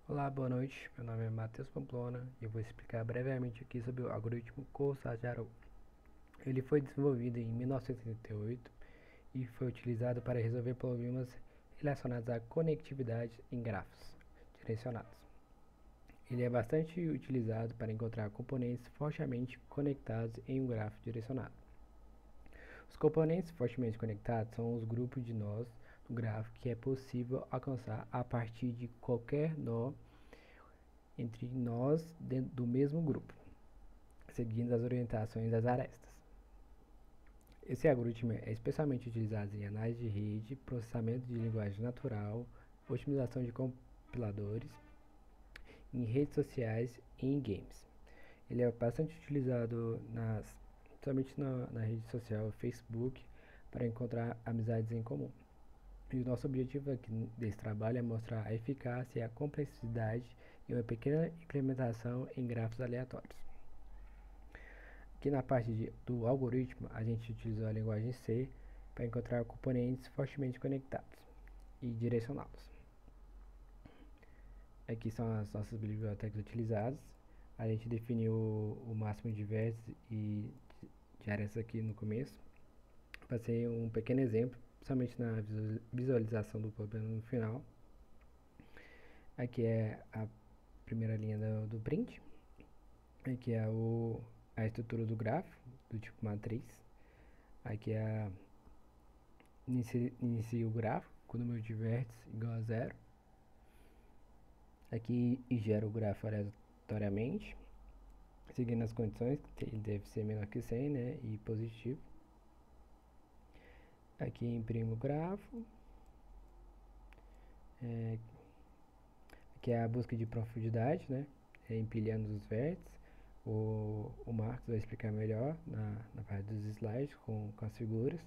Olá, boa noite. Meu nome é Matheus Pamplona e eu vou explicar brevemente aqui sobre o algoritmo Kohn-Shahar-Rao. Ele foi desenvolvido em 1988 e foi utilizado para resolver problemas relacionados à conectividade em grafos direcionados. Ele é bastante utilizado para encontrar componentes fortemente conectados em um grafo direcionado. Os componentes fortemente conectados são os grupos de nós do grafo que é possível alcançar a partir de qualquer nó entre nós dentro do mesmo grupo, seguindo as orientações das arestas. Esse algoritmo é especialmente utilizado em análise de rede, processamento de linguagem natural, otimização de compiladores, em redes sociais e em games. Ele é bastante utilizado somente na rede social Facebook para encontrar amizades em comum. E o nosso objetivo aqui desse trabalho é mostrar a eficácia e a complexidade em uma pequena implementação em grafos aleatórios. Aqui na parte do algoritmo, a gente utilizou a linguagem C para encontrar componentes fortemente conectados e direcioná-los. Aqui são as nossas bibliotecas utilizadas. A gente definiu o máximo de vértices e de arestas aqui no começo. Passei um pequeno exemplo, somente na visualização do problema no final. Aqui é a primeira linha do print. Aqui é a estrutura do grafo, do tipo matriz. Aqui é inicia o gráfico com o número de vértices igual a zero. Aqui gera o grafo aleatoriamente, seguindo as condições, que ele deve ser menor que 100, né, e positivo. Aqui imprimo o grafo. Aqui é a busca de profundidade, né, empilhando os vértices. O Marcos vai explicar melhor na parte dos slides com as figuras.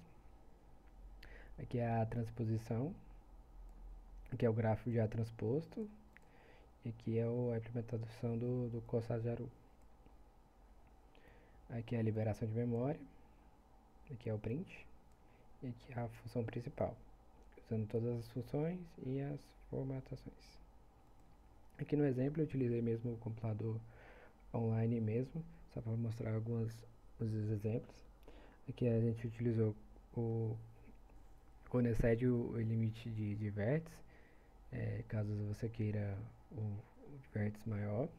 Aqui é a transposição. Aqui é o gráfico já transposto. E aqui é a implementação do Kohn-Shahar-Rao. Aqui é a liberação de memória. Aqui é o print. E aqui é a função principal, usando todas as funções e as formatações. Aqui no exemplo eu utilizei mesmo o compilador online mesmo, só para mostrar alguns exemplos. Aqui a gente utilizou quando excede o limite de vértices, caso você queira o vértice maior,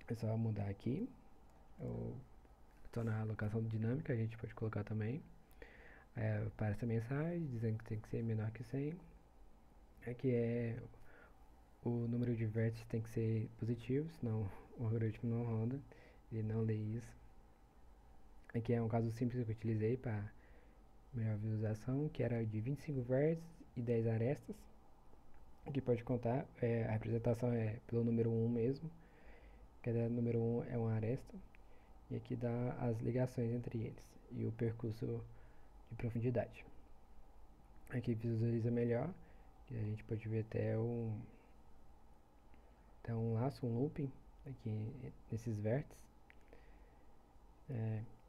é só mudar aqui, ou tornar a alocação dinâmica, a gente pode colocar também. Aparece a mensagem dizendo que tem que ser menor que 100. Aqui é o número de vértices tem que ser positivo, senão o algoritmo não roda, ele não lê isso. Aqui é um caso simples que eu utilizei para melhor visualização, que era de 25 vértices e 10 arestas. Aqui pode contar, a representação é pelo número 1 mesmo, cada número 1 é uma aresta, e aqui dá as ligações entre eles e o percurso de profundidade. Aqui visualiza melhor, e a gente pode ver até um laço, um looping aqui nesses vértices.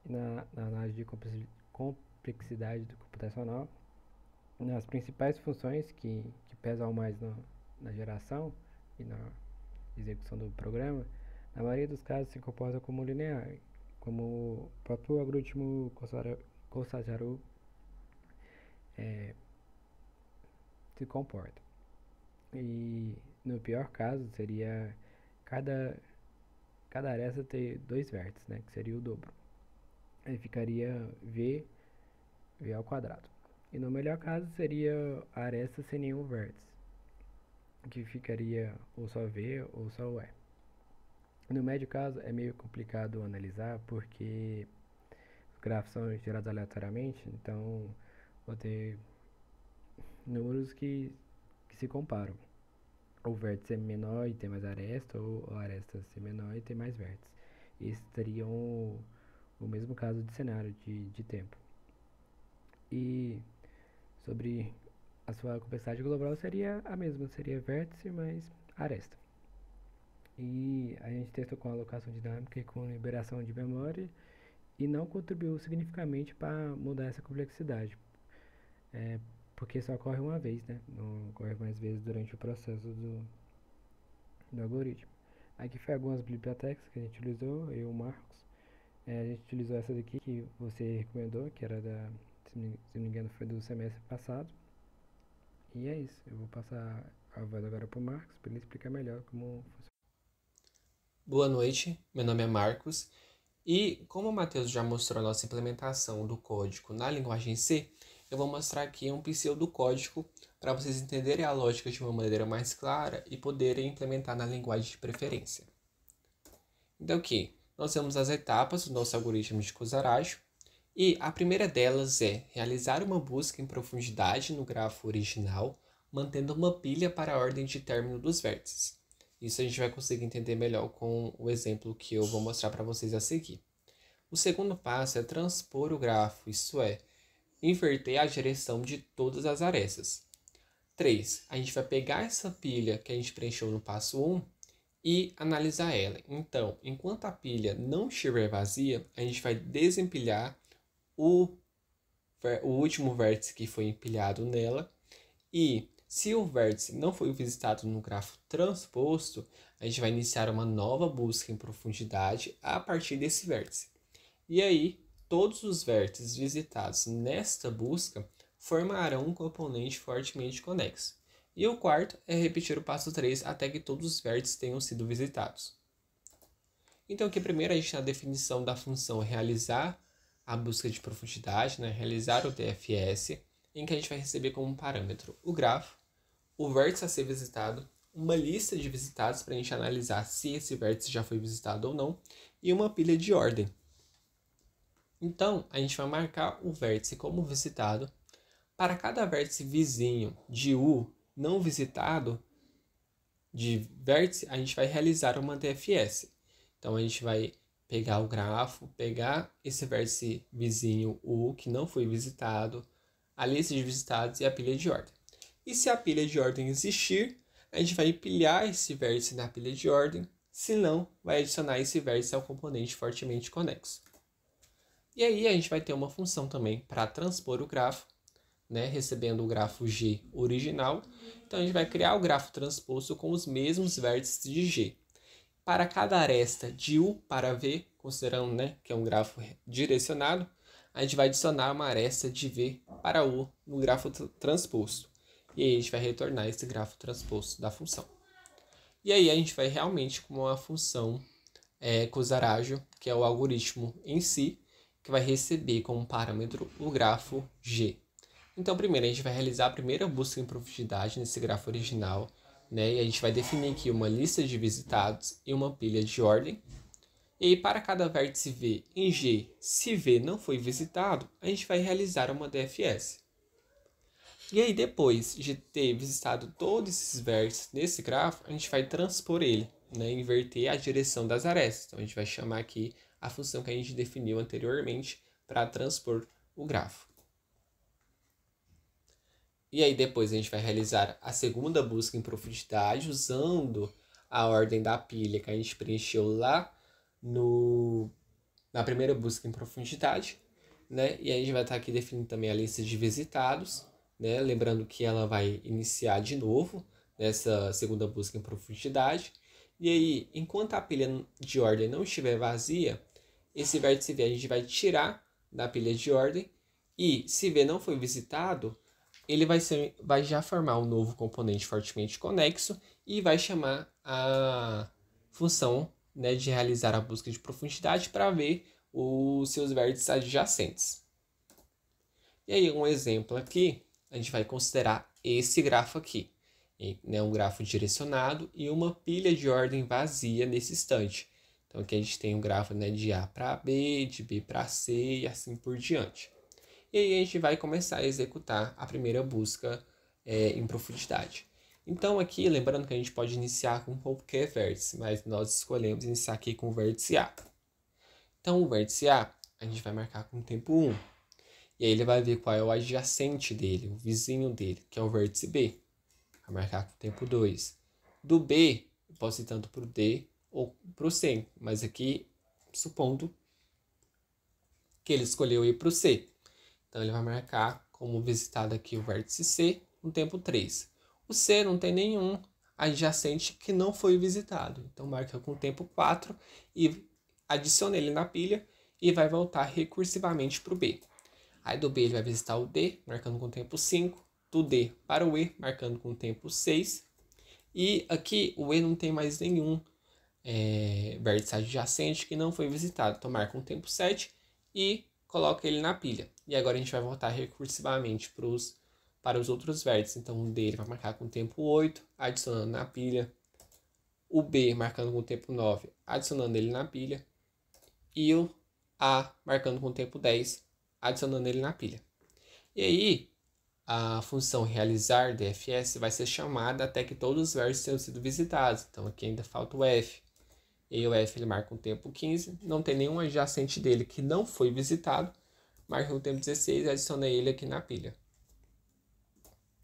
Na análise de complexidade do computacional, nas principais funções que pesam mais na geração e na execução do programa, na maioria dos casos se comporta como linear, como o próprio algoritmo Kohn-Shahar-Rao se comporta. E no pior caso seria cada aresta ter dois vértices, né, que seria o dobro. Aí ficaria v ao quadrado. E no melhor caso seria a aresta sem nenhum vértice, que ficaria ou só v ou só e. No médio caso é meio complicado analisar porque os gráficos são gerados aleatoriamente, então vou ter números que se comparam. O vértice é menor e tem mais aresta, ou a aresta ser menor e tem mais vértices. Esses teriam o mesmo caso de cenário de tempo. E sobre a sua complexidade global seria a mesma, seria vértice mais aresta. E a gente testou com alocação dinâmica e com liberação de memória e não contribuiu significativamente para mudar essa complexidade, porque só ocorre uma vez, né? Não ocorre mais vezes durante o processo do algoritmo. Aqui foi algumas bibliotecas que a gente utilizou, eu e o Marcos. A gente utilizou essa daqui que você recomendou, que era se não me engano, foi do semestre passado. E é isso, eu vou passar a voz agora pro Marcos para ele explicar melhor como funciona. Boa noite, meu nome é Marcos e como o Matheus já mostrou a nossa implementação do código na linguagem C, eu vou mostrar aqui um pseudocódigo para vocês entenderem a lógica de uma maneira mais clara e poderem implementar na linguagem de preferência. Então aqui, nós temos as etapas do nosso algoritmo de Kusaraju e a primeira delas é realizar uma busca em profundidade no grafo original, mantendo uma pilha para a ordem de término dos vértices. Isso a gente vai conseguir entender melhor com o exemplo que eu vou mostrar para vocês a seguir. O segundo passo é transpor o grafo, isto é, inverter a direção de todas as arestas. 3. A gente vai pegar essa pilha que a gente preencheu no passo 1 e analisar ela. Então, enquanto a pilha não estiver vazia, a gente vai desempilhar o último vértice que foi empilhado nela e se o vértice não foi visitado no grafo transposto, a gente vai iniciar uma nova busca em profundidade a partir desse vértice. E aí, todos os vértices visitados nesta busca formarão um componente fortemente conexo. E o quarto é repetir o passo 3 até que todos os vértices tenham sido visitados. Então aqui primeiro a gente tem a definição da função realizar a busca de profundidade, né? Realizar o DFS, em que a gente vai receber como parâmetro o grafo, o vértice a ser visitado, uma lista de visitados para a gente analisar se esse vértice já foi visitado ou não, e uma pilha de ordem. Então, a gente vai marcar o vértice como visitado. Para cada vértice vizinho de U não visitado, de vértice, a gente vai realizar uma DFS. Então, a gente vai pegar o grafo, pegar esse vértice vizinho U que não foi visitado, a lista de visitados e a pilha de ordem. E se a pilha de ordem existir, a gente vai empilhar esse vértice na pilha de ordem, se não, vai adicionar esse vértice ao componente fortemente conexo. E aí a gente vai ter uma função também para transpor o grafo, né, recebendo o grafo G original. Então a gente vai criar o grafo transposto com os mesmos vértices de G. Para cada aresta de U para V, considerando, né, que é um grafo direcionado, a gente vai adicionar uma aresta de V para U no grafo transposto. E aí a gente vai retornar esse grafo transposto da função. E aí a gente vai realmente com uma função Kusaraju, que é o algoritmo em si, que vai receber como parâmetro o grafo G. Então, primeiro, a gente vai realizar a primeira busca em profundidade nesse grafo original, né? E a gente vai definir aqui uma lista de visitados e uma pilha de ordem. E aí, para cada vértice V em G, se V não foi visitado, a gente vai realizar uma DFS. E aí, depois de ter visitado todos esses vértices nesse grafo, a gente vai transpor ele, né? Inverter a direção das arestas. Então, a gente vai chamar aqui a função que a gente definiu anteriormente para transpor o grafo. E aí depois a gente vai realizar a segunda busca em profundidade usando a ordem da pilha que a gente preencheu lá na primeira busca em profundidade, né? E aí a gente vai estar aqui definindo também a lista de visitados, né? Lembrando que ela vai iniciar de novo nessa segunda busca em profundidade. E aí, enquanto a pilha de ordem não estiver vazia, esse vértice V a gente vai tirar da pilha de ordem e se V não foi visitado, ele vai já formar um novo componente fortemente conexo e vai chamar a função, né, de realizar a busca de profundidade para ver os seus vértices adjacentes. E aí um exemplo aqui, a gente vai considerar esse grafo aqui, né, um grafo direcionado e uma pilha de ordem vazia nesse instante. Então aqui a gente tem um grafo, né, de A para B, de B para C e assim por diante. E aí a gente vai começar a executar a primeira busca em profundidade. Então aqui, lembrando que a gente pode iniciar com qualquer vértice, mas nós escolhemos iniciar aqui com o vértice A. Então o vértice A, a gente vai marcar com o tempo 1. E aí ele vai ver qual é o adjacente dele, o vizinho dele, que é o vértice B. Vai marcar com o tempo 2. Do B, eu posso ir tanto para o D ou para o C, mas aqui, supondo que ele escolheu ir para o C. Então, ele vai marcar como visitado aqui o vértice C no tempo 3. O C não tem nenhum adjacente que não foi visitado. Então, marca com o tempo 4 e adiciona ele na pilha e vai voltar recursivamente para o B. Aí do B ele vai visitar o D, marcando com o tempo 5. Do D para o E, marcando com o tempo 6. E aqui o E não tem mais nenhum vértice adjacente que não foi visitado. Então marca um tempo 7 e coloca ele na pilha. E agora a gente vai voltar recursivamente para os outros vértices. Então o D ele vai marcar com o tempo 8, adicionando na pilha. O B marcando com o tempo 9, adicionando ele na pilha. E o A marcando com o tempo 10, adicionando ele na pilha. E aí, a função realizar DFS vai ser chamada até que todos os vértices tenham sido visitados. Então aqui ainda falta o F. E aí o F ele marca um tempo 15, não tem nenhum adjacente dele que não foi visitado, marca o tempo 16 e adiciona ele aqui na pilha.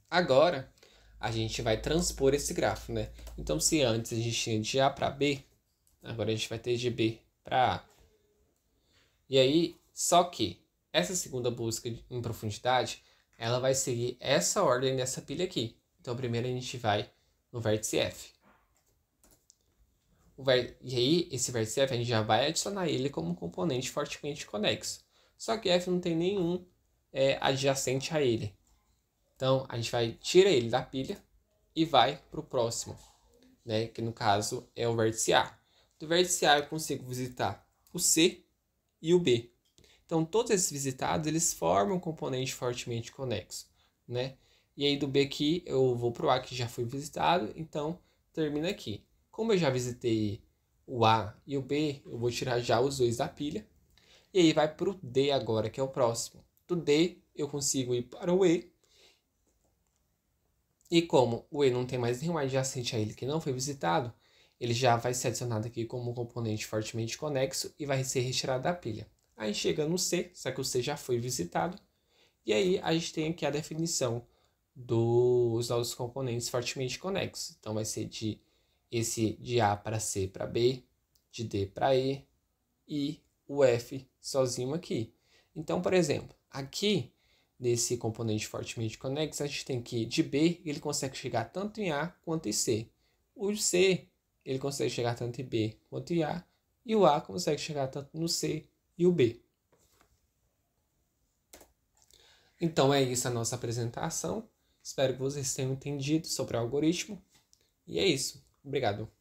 Agora, a gente vai transpor esse grafo, né? Então se antes a gente tinha de A para B, agora a gente vai ter de B para A. E aí, só que essa segunda busca em profundidade, ela vai seguir essa ordem nessa pilha aqui. Então, primeiro a gente vai no vértice F. E aí, esse vértice F, a gente já vai adicionar ele como componente fortemente conexo. Só que F não tem nenhum adjacente a ele. Então, a gente vai tirar ele da pilha e vai para o próximo, né? Que no caso é o vértice A. Do vértice A eu consigo visitar o C e o B. Então, todos esses visitados, eles formam um componente fortemente conexo, né? E aí, do B aqui, eu vou para o A, que já foi visitado, então, termina aqui. Como eu já visitei o A e o B, eu vou tirar já os dois da pilha. E aí, vai para o D agora, que é o próximo. Do D, eu consigo ir para o E. E como o E não tem mais nenhum adjacente a ele que não foi visitado, ele já vai ser adicionado aqui como um componente fortemente conexo e vai ser retirado da pilha. Aí chega no C, só que o C já foi visitado. E aí a gente tem aqui a definição dos nossos componentes fortemente conexos. Então vai ser de A para C para B, de D para E e o F sozinho aqui. Então, por exemplo, aqui nesse componente fortemente conexo, a gente tem que de B ele consegue chegar tanto em A quanto em C. O C ele consegue chegar tanto em B quanto em A, e o A consegue chegar tanto no C e o B. Então é isso a nossa apresentação. Espero que vocês tenham entendido sobre o algoritmo. E é isso. Obrigado.